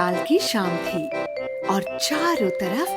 साल की शाम थी और चारों तरफ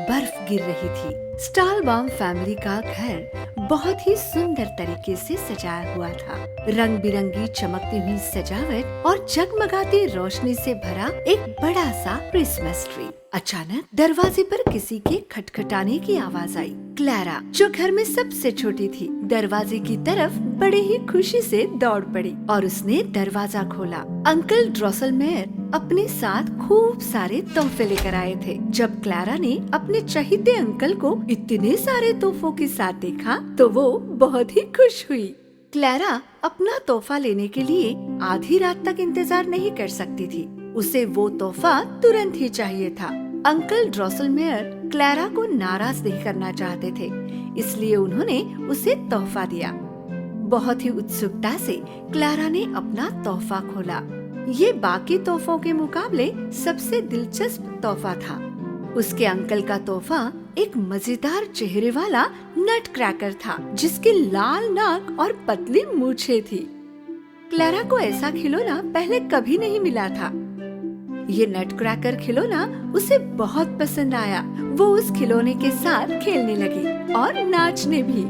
बर्फ गिर रही थी। स्टालबाम फैमिली का घर बहुत ही सुंदर तरीके से सजाया हुआ था। रंग बिरंगी चमकती हुई सजावट और जगमगाती रोशनी से भरा एक बड़ा सा क्रिसमस ट्री। अचानक दरवाजे पर किसी के खटखटाने की आवाज आई। क्लैरा, जो घर में सबसे छोटी थी, दरवाजे की तरफ बड़े ही खुशी से दौड़ पड़ी और उसने दरवाजा खोला। अंकल ड्रॉसलमेयर अपने साथ खूब सारे तोहफे लेकर आए थे। जब क्लैरा ने अपने चहेते अंकल को इतने सारे तोहफों के साथ देखा तो वो बहुत ही खुश हुई। क्लैरा अपना तोहफा लेने के लिए आधी रात तक इंतजार नहीं कर सकती थी। उसे वो तोहफा तुरंत ही चाहिए था। अंकल ड्रॉसलमेयर क्लैरा को नाराज नहीं करना चाहते थे, इसलिए उन्होंने उसे तोहफा दिया। बहुत ही उत्सुकता से क्लैरा ने अपना तोहफा खोला। ये बाकी तोहफों के मुकाबले सबसे दिलचस्प तोहफा था। उसके अंकल का तोहफा एक मजेदार चेहरे वाला नट क्रैकर था, जिसकी लाल नाक और पतली मूछें थी। क्लैरा को ऐसा खिलौना पहले कभी नहीं मिला था। ये नट क्रैकर खिलौना उसे बहुत पसंद आया। वो उस खिलौने के साथ खेलने लगी और नाचने भी।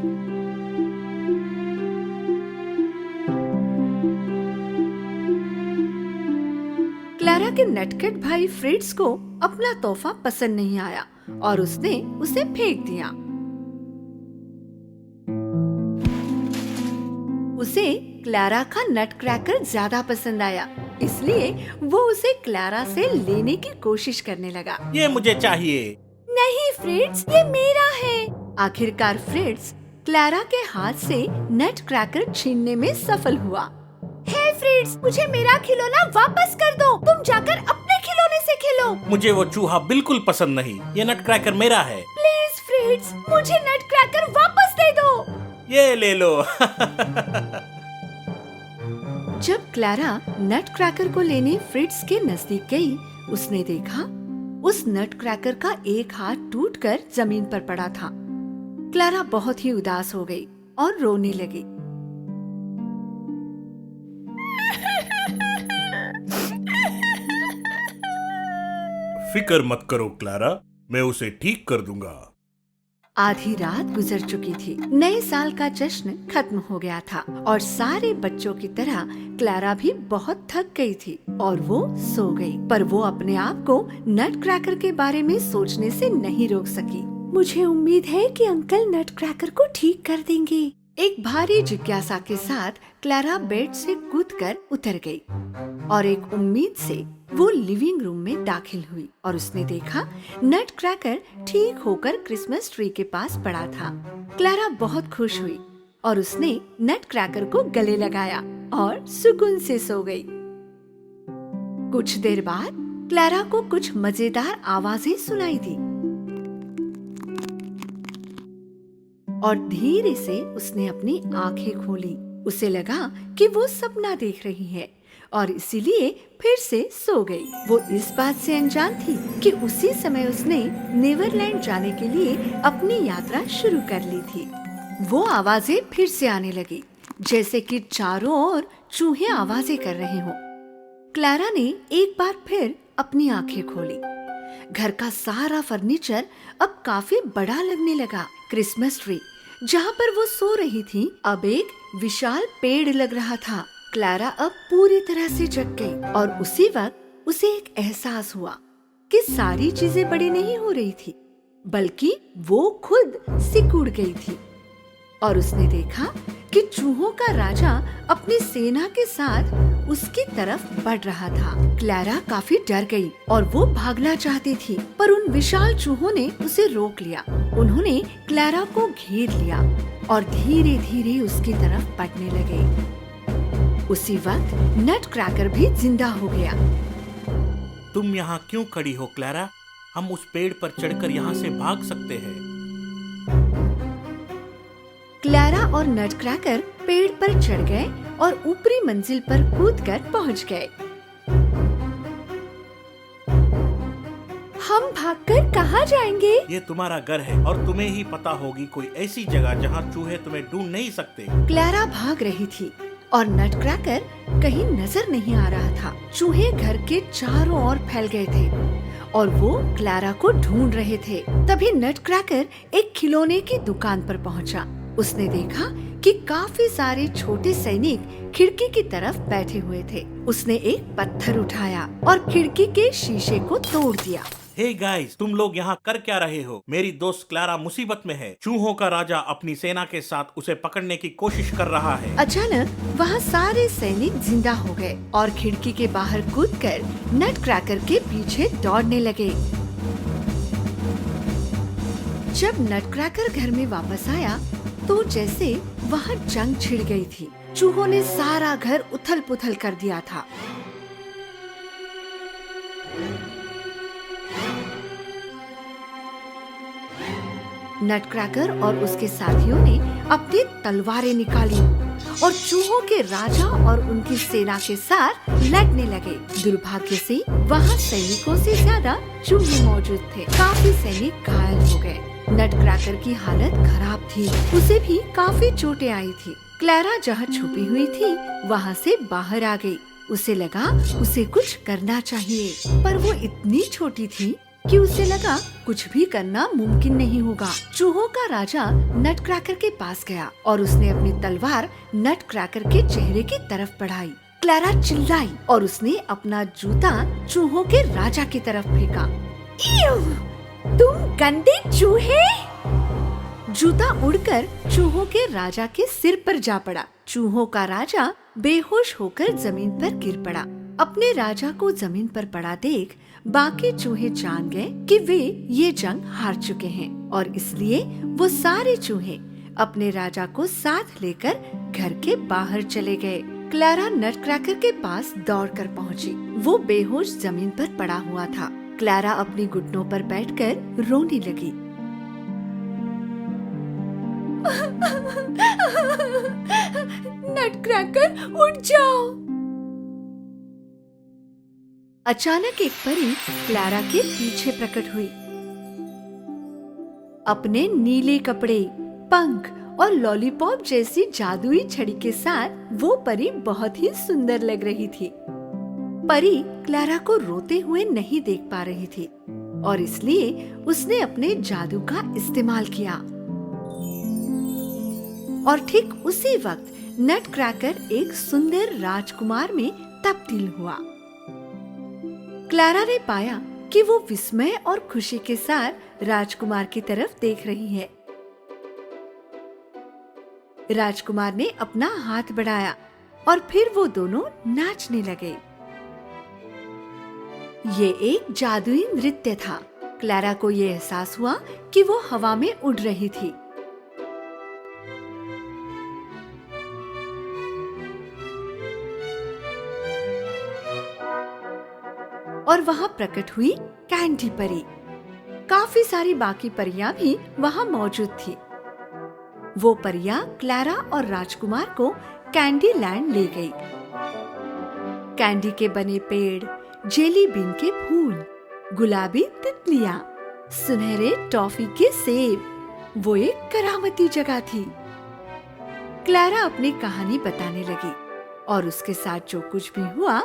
क्लैरा के नटखट भाई फ्रिट्ज को अपना तोहफा पसंद नहीं आया और उसने उसे फेंक दिया। उसे क्लैरा का नट क्रैकर ज्यादा पसंद आया, इसलिए वो उसे क्लैरा से लेने की कोशिश करने लगा। ये मुझे चाहिए। नहीं फ्रिट्ज, ये मेरा है। आखिरकार फ्रिट्ज क्लैरा के हाथ से नट क्रैकर छीनने में सफल हुआ। हे फ्रिट्ज, मुझे मेरा खिलौना वापस कर दो। तुम जाकर अपने खिलौने से खेलो। मुझे वो चूहा बिल्कुल पसंद नहीं। ये नट क्रैकर मेरा है। प्लीज फ्रिट्ज, मुझे नट क्रैकर वापस दे दो। ये ले लो। जब क्लैरा नट क्रैकर को लेने फ्रिट्ज के नजदीक गई, उसने देखा उस नट क्रैकर का एक हाथ टूटकर जमीन पर पड़ा था। क्लैरा बहुत ही उदास हो गई और रोने लगी। फिक्र मत करो क्लैरा, मैं उसे ठीक कर दूंगा। आधी रात गुजर चुकी थी। नए साल का जश्न खत्म हो गया था और सारे बच्चों की तरह क्लैरा भी बहुत थक गई थी और वो सो गई। पर वो अपने आप को नट क्रैकर के बारे में सोचने से नहीं रोक सकी। मुझे उम्मीद है कि अंकल नट क्रैकर को ठीक कर देंगे। एक भारी जिज्ञासा के साथ क्लैरा बेड से कूदकर उतर गई और एक उम्मीद से वो लिविंग रूम में दाखिल हुई और उसने देखा नट क्रैकर ठीक होकर क्रिसमस ट्री के पास पड़ा था। क्लैरा बहुत खुश हुई और उसने नट क्रैकर को गले लगाया और सुकून से सो गई। कुछ देर बाद क्लैरा को कुछ मजेदार आवाजें सुनाई दी और धीरे से उसने अपनी आंखें खोली। उसे लगा कि वो सपना देख रही है और इसीलिए फिर से सो गई। वो इस बात से अनजान थी कि उसी समय उसने नेवरलैंड जाने के लिए अपनी यात्रा शुरू कर ली थी। वो आवाजें फिर से आने लगी, जैसे कि चारों ओर चूहे आवाजें कर रहे हों। क्लैरा ने एक बार फिर अपनी आंखें खोली। घर का सारा फर्नीचर अब काफी बड़ा लगने लगा। क्रिसमस ट्री जहाँ पर वो सो रही थी अब एक विशाल पेड़ लग रहा था। क्लैरा अब पूरी तरह से जग गई और उसी वक्त उसे एक एहसास हुआ कि सारी चीजें बड़ी नहीं हो रही थी, बल्कि वो खुद सिकुड़ गई थी। और उसने देखा कि चूहों का राजा अपनी सेना के साथ उसकी तरफ बढ़ रहा था। क्लैरा काफी डर गई और वो भागना चाहती थी, पर उन विशाल चूहों ने उसे रोक लिया। उन्होंने क्लैरा को घेर लिया और धीरे धीरे उसकी तरफ बढ़ने लगे। उसी वक्त नट क्रैकर भी जिंदा हो गया। तुम यहाँ क्यों खड़ी हो क्लैरा? हम उस पेड़ पर चढ़कर यहाँ से भाग सकते हैं। क्लैरा और नट क्रैकर पेड़ पर चढ़ गए और ऊपरी मंजिल पर कूदकर पहुँच गए। हम भागकर कहाँ जाएंगे? ये तुम्हारा घर है और तुम्हें ही पता होगी कोई ऐसी जगह जहाँ चूहे तुम्हें ढूंढ नहीं सकते। क्लैरा भाग रही थी और नटक्रैकर कहीं नजर नहीं आ रहा था। चूहे घर के चारों ओर फैल गए थे और वो क्लारा को ढूंढ रहे थे। तभी नटक्रैकर एक खिलौने की दुकान पर पहुंचा। उसने देखा कि काफी सारे छोटे सैनिक खिड़की की तरफ बैठे हुए थे। उसने एक पत्थर उठाया और खिड़की के शीशे को तोड़ दिया। हे गाइस, तुम लोग यहाँ कर क्या रहे हो? मेरी दोस्त क्लारा मुसीबत में है। चूहों का राजा अपनी सेना के साथ उसे पकड़ने की कोशिश कर रहा है। अचानक वहाँ सारे सैनिक जिंदा हो गए और खिड़की के बाहर कूदकर नटक्रैकर के पीछे दौड़ने लगे। जब नटक्रैकर घर में वापस आया तो जैसे वहाँ जंग छिड़ गई थी। चूहों ने सारा घर उथल पुथल कर दिया था। नटक्रैकर और उसके साथियों ने अपनी तलवारें निकाली और चूहों के राजा और उनकी सेना के साथ लड़ने लगे। दुर्भाग्य से वहाँ सैनिकों से ज्यादा चूहे मौजूद थे। काफी सैनिक घायल हो गए। नटक्रैकर की हालत खराब थी। उसे भी काफी चोटें आई थी। क्लारा जहाँ छुपी हुई थी वहाँ से बाहर आ गई। उसे लगा उसे कुछ करना चाहिए, पर वो इतनी छोटी थी कि उसे लगा कुछ भी करना मुमकिन नहीं होगा। चूहों का राजा नटक्रैकर के पास गया और उसने अपनी तलवार नटक्रैकर के चेहरे की तरफ बढ़ाई। क्लारा चिल्लाई और उसने अपना जूता चूहों के राजा की तरफ फेंका। तुम गंदे चूहे! जूता उड़कर चूहों के राजा के सिर पर जा पड़ा। चूहों का राजा बेहोश होकर जमीन पर गिर पड़ा। अपने राजा को जमीन पर पड़ा देख बाकी चूहे जान गए कि वे ये जंग हार चुके हैं और इसलिए वो सारे चूहे अपने राजा को साथ लेकर घर के बाहर चले गए। क्लारा नटक्रैकर के पास दौड़कर पहुंची। वो बेहोश जमीन पर पड़ा हुआ था। क्लारा अपनी घुटनों पर बैठकर रोने लगी। नटक्रैकर उठ जाओ। अचानक एक परी क्लारा के पीछे प्रकट हुई। अपने नीले कपड़े, पंख और लॉलीपॉप जैसी जादुई छड़ी के साथ वो परी बहुत ही सुंदर लग रही थी। परी क्लारा को रोते हुए नहीं देख पा रही थी और इसलिए उसने अपने जादू का इस्तेमाल किया और ठीक उसी वक्त नटक्रैकर एक सुंदर राजकुमार में तब्दील हुआ। क्लारा ने पाया कि वो विस्मय और खुशी के साथ राजकुमार की तरफ देख रही है। राजकुमार ने अपना हाथ बढ़ाया और फिर वो दोनों नाचने लगे। ये एक जादुई नृत्य था। क्लारा को ये एहसास हुआ कि वो हवा में उड़ रही थी। और वहाँ प्रकट हुई कैंडी परी। काफी सारी बाकी परियां भी वहाँ मौजूद थी। वो परियां क्लारा और राजकुमार को कैंडी लैंड ले गई। कैंडी के बने पेड़, जेली बीन के फूल, गुलाबी तितलियां, सुनहरे टॉफी के सेब, वो एक करामती जगह थी। क्लारा अपनी कहानी बताने लगी और उसके साथ जो कुछ भी हुआ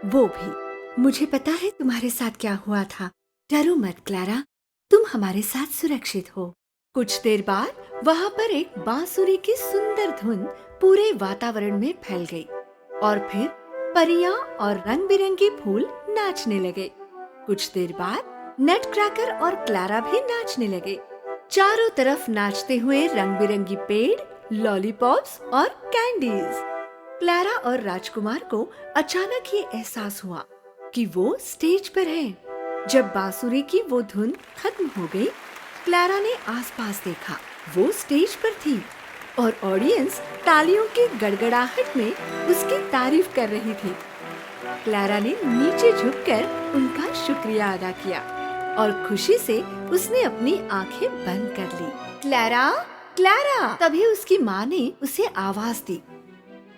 वो भी। मुझे पता है तुम्हारे साथ क्या हुआ था। डरो मत क्लारा, तुम हमारे साथ सुरक्षित हो। कुछ देर बाद वहाँ पर एक बांसुरी की सुंदर धुन पूरे वातावरण में फैल गई और फिर परियां और रंग बिरंगी फूल नाचने लगे। कुछ देर बाद नटक्रैकर और क्लारा भी नाचने लगे। चारों तरफ नाचते हुए रंग बिरंगी पेड़, लॉलीपॉप्स और कैंडीज। क्लारा और राजकुमार को अचानक ये एहसास हुआ कि वो स्टेज पर है। जब बांसुरी की वो धुन खत्म हो गई, क्लारा ने आसपास देखा। वो स्टेज पर थी और ऑडियंस तालियों की गड़गड़ाहट में उसकी तारीफ कर रही थी। क्लारा ने नीचे झुककर उनका शुक्रिया अदा किया और खुशी से उसने अपनी आंखें बंद कर ली। Clara, Clara! तभी उसकी माँ ने उसे आवाज दी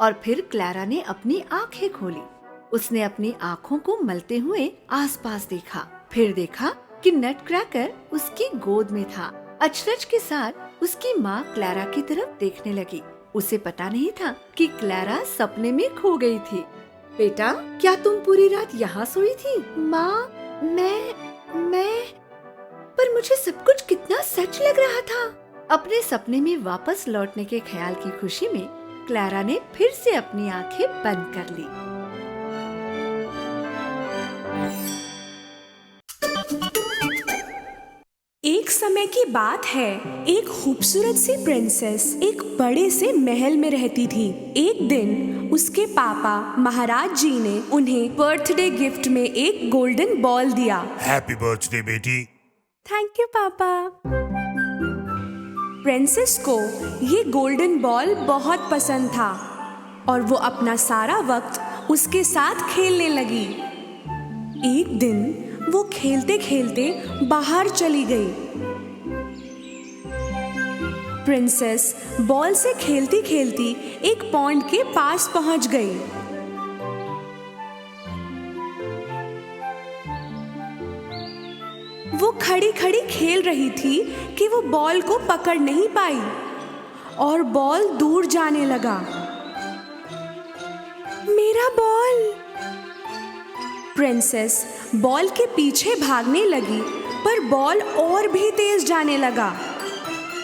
और फिर क्लारा ने अपनी आंखें खोली। उसने अपनी आँखों को मलते हुए आसपास देखा। फिर देखा कि नटक्रैकर उसकी गोद में था। अचरज के साथ उसकी माँ क्लारा की तरफ देखने लगी। उसे पता नहीं था कि क्लैरा सपने में खो गई थी। बेटा, क्या तुम पूरी रात यहाँ सोई थी? माँ, मैं पर मुझे सब कुछ कितना सच लग रहा था। अपने सपने में वापस लौटने के ख्याल की खुशी में क्लैरा ने फिर से अपनी आंखें बंद कर ली। एक समय की बात है, एक खूबसूरत सी प्रिंसेस एक बड़े से महल में रहती थी। एक दिन उसके पापा महाराज जी ने उन्हें बर्थडे गिफ्ट में एक गोल्डन बॉल दिया। हैप्पी बर्थडे बेटी। थैंक यू पापा। प्रिंसेस को ये गोल्डन बॉल बहुत पसंद था और वो अपना सारा वक्त उसके साथ खेलने लगी। एक दिन वो खेलते खेलते बाहर चली गई। प्रिंसेस बॉल से खेलती खेलती एक पॉन्ड के पास पहुंच गई। वो खड़ी खड़ी खेल रही थी कि वो बॉल को पकड़ नहीं पाई और बॉल दूर जाने लगा। मेरा बॉल! प्रिंसेस बॉल के पीछे भागने लगी, पर बॉल और भी तेज जाने लगा।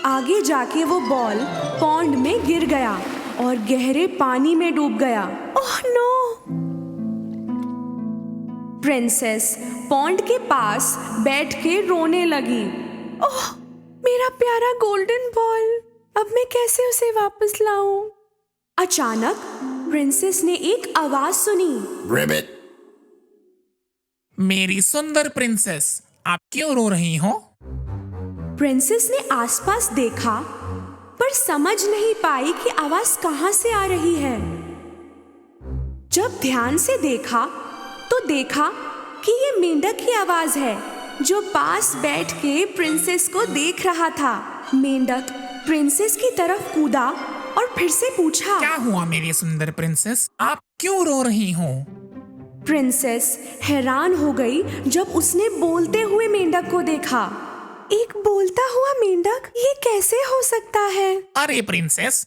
आगे जाके वो बॉल पॉन्ड में गिर गया और गहरे पानी में डूब गया। Oh no! प्रिंसेस पॉन्ड के पास बैठ के रोने लगी। ओह, मेरा प्यारा गोल्डन बॉल! अब मैं कैसे उसे वापस लाऊं? अचानक प्रिंसेस ने एक आवाज सुनी। रिबिट। मेरी सुंदर प्रिंसेस, आप क्यों रो रही हो? प्रिंसेस ने आसपास देखा, पर समझ नहीं पाई कि आवाज कहां से आ रही है। जब ध्यान से देखा तो देखा कि ये मेंढक की आवाज है, जो पास बैठ के प्रिंसेस को देख रहा था। मेंढक प्रिंसेस की तरफ कूदा और फिर से पूछा, क्या हुआ मेरी सुंदर प्रिंसेस, आप क्यों रो रही हो? प्रिंसेस हैरान हो गई जब उसने बोलते हुए मेंढक को देखा। एक बोलता हुआ मेंढक, ये कैसे हो सकता है? अरे प्रिंसेस,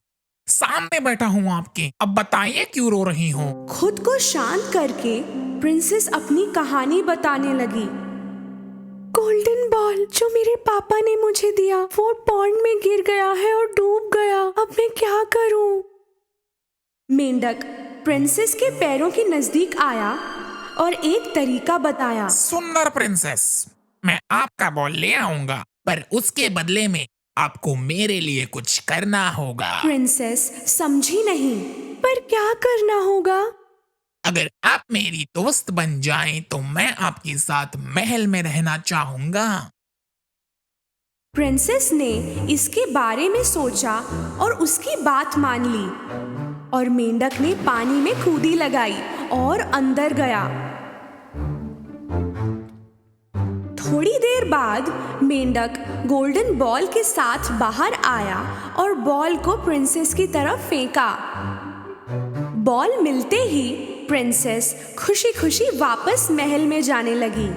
सामने बैठा हूँ आपके, अब बताइए क्यों रो रही हो? खुद को शांत करके प्रिंसेस अपनी कहानी बताने लगी। गोल्डन बॉल जो मेरे पापा ने मुझे दिया, वो पॉन्ड में गिर गया है और डूब गया। अब मैं क्या करूं? मेंढक प्रिंसेस के पैरों के नजदीक आया और एक तरीका बताया। सुंदर प्रिंसेस, मैं आपका बॉल ले आऊंगा, पर उसके बदले में आपको मेरे लिए कुछ करना होगा। प्रिंसेस समझी नहीं, पर क्या करना होगा? अगर आप मेरी दोस्त बन जाएं तो मैं आपके साथ महल में रहना चाहूंगा। प्रिंसेस ने इसके बारे में सोचा और उसकी बात मान ली और मेंढक ने पानी में कूदी लगाई और अंदर गया। थोड़ी देर बाद मेंढक गोल्डन बॉल के साथ बाहर आया और बॉल को प्रिंसेस की तरफ फेंका। बॉल मिलते ही प्रिंसेस खुशी खुशी वापस महल में जाने लगी।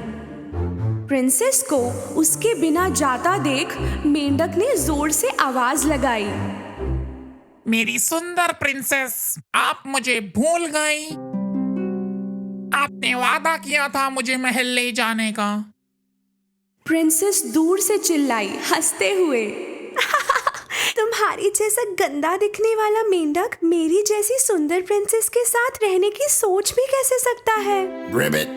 प्रिंसेस को उसके बिना जाता देख मेंढक ने जोर से आवाज लगाई। मेरी सुंदर प्रिंसेस, आप मुझे भूल गई? आपने वादा किया था मुझे महल ले जाने का। प्रिंसेस दूर से चिल्लाई हंसते हुए। तुम्हारी जैसा गंदा दिखने वाला मेंढक मेरी जैसी सुंदर प्रिंसेस के साथ रहने की सोच भी कैसे सकता है? रिबिट।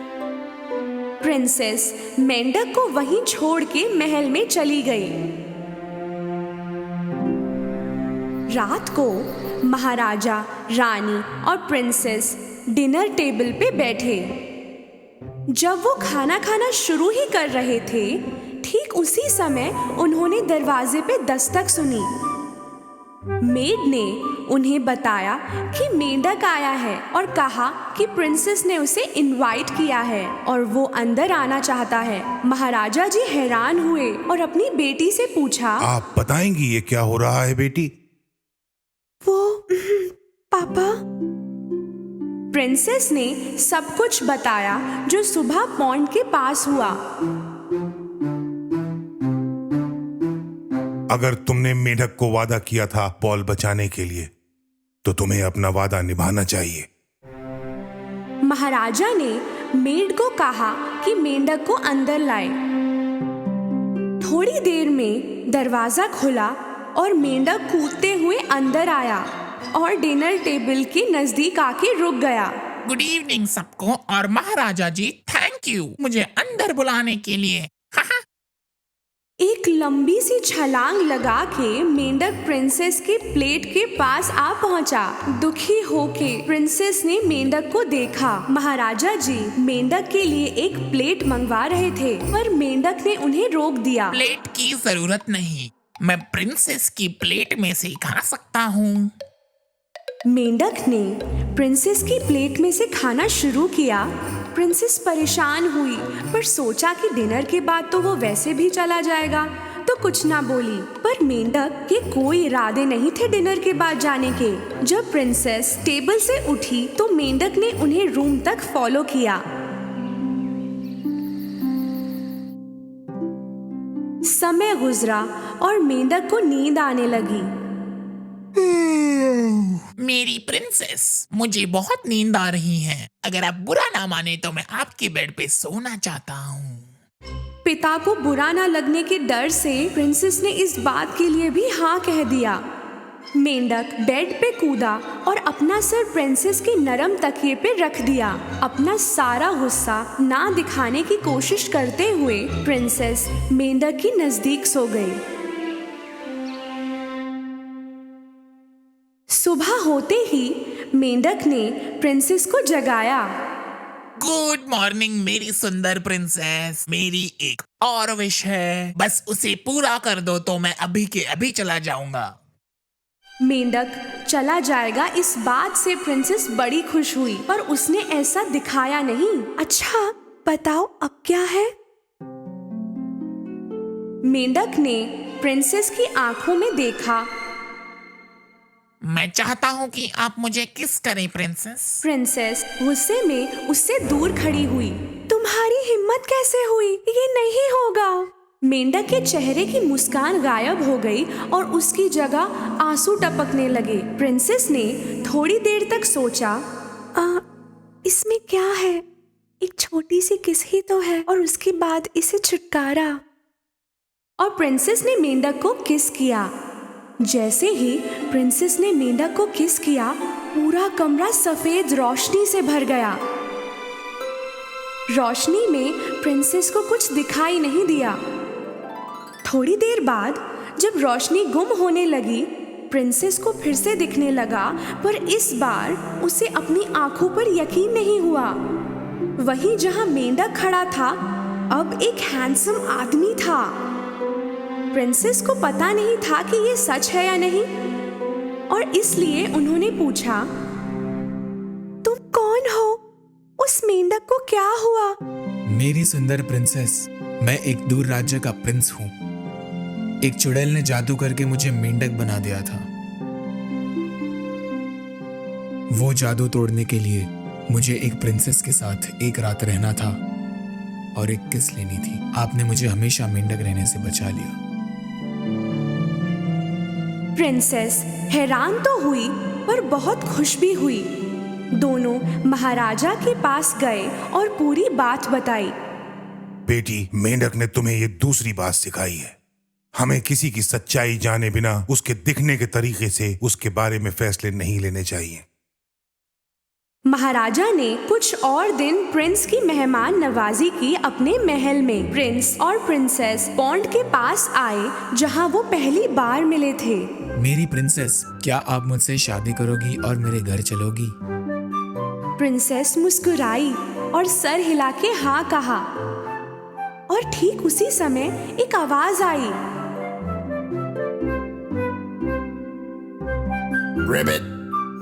प्रिंसेस मेंढक को वहीं छोड़ के महल में चली गई। रात को महाराजा, रानी और प्रिंसेस डिनर टेबल पे बैठे। जब वो खाना खाना शुरू ही कर रहे थे, ठीक उसी समय उन्होंने दरवाजे पे दस्तक सुनी। मेड ने उन्हें बताया कि मेंढक आया है और कहा कि प्रिंसेस ने उसे इनवाइट किया है और वो अंदर आना चाहता है। महाराजा जी हैरान हुए और अपनी बेटी से पूछा, आप बताएंगी ये क्या हो रहा है बेटी? वो पापा। प्रिंसेस ने सब कुछ बताया जो सुबह पॉन्ड के पास हुआ। अगर तुमने मेंढक को वादा किया था बॉल बचाने के लिए, तो तुम्हें अपना वादा निभाना चाहिए। महाराजा ने मेड को कहा कि मेंढक को अंदर लाए। थोड़ी देर में दरवाजा खुला और मेंढक कूदते हुए अंदर आया और डिनर टेबल के नजदीक आके रुक गया। गुड इवनिंग सबको, और महाराजा जी थैंक यू मुझे अंदर बुलाने के लिए। एक लंबी सी छलांग लगा के मेंढक प्रिंसेस के प्लेट के पास आ पहुंचा। दुखी होके प्रिंसेस ने मेंढक को देखा। महाराजा जी मेंढक के लिए एक प्लेट मंगवा रहे थे, पर मेंढक ने उन्हें रोक दिया। प्लेट की जरूरत नहीं, मैं प्रिंसेस की प्लेट में से खा सकता हूँ। मेंढक ने प्रिंसेस की प्लेट में से खाना शुरू किया। प्रिंसेस परेशान हुई, पर सोचा कि डिनर के बाद तो वो वैसे भी चला जाएगा, तो कुछ ना बोली। पर मेंढक के कोई इरादे नहीं थे डिनर के बाद जाने के। जब प्रिंसेस टेबल से उठी तो मेंढक ने उन्हें रूम तक फॉलो किया। समय गुजरा और मेंढक को नींद आने लगी। मेरी प्रिंसेस, मुझे बहुत नींद आ रही है। अगर आप बुरा ना माने तो मैं आपके बेड पे सोना चाहता हूँ। पिता को बुरा ना लगने के डर से प्रिंसेस ने इस बात के लिए भी हाँ कह दिया। मेंढक बेड पे कूदा और अपना सर प्रिंसेस के नरम तकिए पे रख दिया। अपना सारा गुस्सा ना दिखाने की कोशिश करते हुए प्रिंसेस मेंढक के नजदीक सो गई। सुबह होते ही मेंढक ने प्रिंसेस को जगाया। गुड मॉर्निंग मेरी सुंदर प्रिंसेस, मेरी एक और विश है, बस उसे पूरा कर दो तो मैं अभी के अभी चला जाऊंगा। मेंढक चला जाएगा इस बात से प्रिंसेस बड़ी खुश हुई, पर उसने ऐसा दिखाया नहीं। अच्छा बताओ अब क्या है? मेंढक ने प्रिंसेस की आंखों में देखा। मैं चाहता हूँ कि आप मुझे किस करें प्रिंसेस। प्रिंसेस गुस्से में उससे दूर खड़ी हुई। तुम्हारी हिम्मत कैसे हुई? ये नहीं होगा। मेंढक के चेहरे की मुस्कान गायब हो गई और उसकी जगह आंसू टपकने लगे। प्रिंसेस ने थोड़ी देर तक सोचा, इसमें क्या है? एक छोटी सी किस ही तो है, और उसके बाद इसे छुटकारा। और प्रिंसेस ने मेंढक को किस किया। जैसे ही प्रिंसेस ने मेंढक को किस किया, पूरा कमरा सफेद रोशनी से भर गया। रोशनी में प्रिंसेस को कुछ दिखाई नहीं दिया। थोड़ी देर बाद जब रोशनी गुम होने लगी, प्रिंसेस को फिर से दिखने लगा, पर इस बार उसे अपनी आंखों पर यकीन नहीं हुआ। वहीं जहां मेंढक खड़ा था, अब एक हैंडसम आदमी था। प्रिंसेस को पता नहीं था कि ये सच है या नहीं, और इसलिए उन्होंने पूछा, तुम कौन हो? उस मेंढक को क्या हुआ? मेरी सुंदर प्रिंसेस, मैं एक दूर राज्य का प्रिंस हूँ। एक चुड़ैल ने जादू करके मुझे मेंढक बना दिया था। वो जादू तोड़ने के लिए मुझे एक प्रिंसेस के साथ एक रात रहना था और एक किस लेनी थी। आपने मुझे हमेशा मेंढक रहने से बचा लिया। प्रिंसेस हैरान तो हुई, पर बहुत खुश भी हुई। दोनों महाराजा के पास गए और पूरी बात बताई। बेटी, मेंढक ने तुम्हें ये दूसरी बात सिखाई है। हमें किसी की सच्चाई जाने बिना उसके दिखने के तरीके से उसके बारे में फैसले नहीं लेने चाहिए। महाराजा ने कुछ और दिन प्रिंस की मेहमान नवाजी की अपने महल में। प्रिंस और प्रिंसेस पॉन्ड के पास आए, जहां वो पहली बार मिले थे। मेरी प्रिंसेस, क्या आप मुझसे शादी करोगी और मेरे घर चलोगी? प्रिंसेस मुस्कुराई और सर हिला के हाँ कहा, और ठीक उसी समय एक आवाज आई। रिबिट,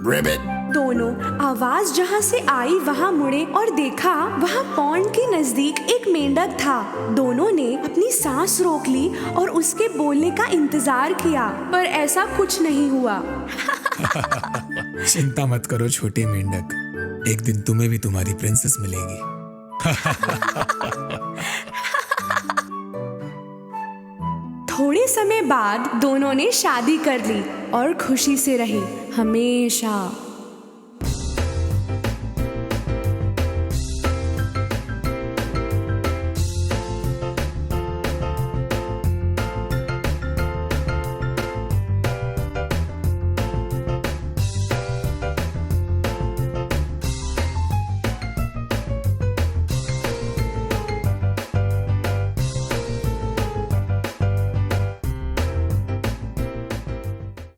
रिबिट। दोनों आवाज जहां से आई वहां मुड़े और देखा, वहां पॉन्ड के नजदीक एक मेंढक था। दोनों ने अपनी सांस रोक ली और उसके बोलने का इंतजार किया, पर ऐसा कुछ नहीं हुआ। चिंता मत करो छोटे मेंढक, एक दिन तुम्हें भी तुम्हारी प्रिंसेस मिलेगी। थोड़े समय बाद दोनों ने शादी कर ली और खुशी से रहे हमेशा।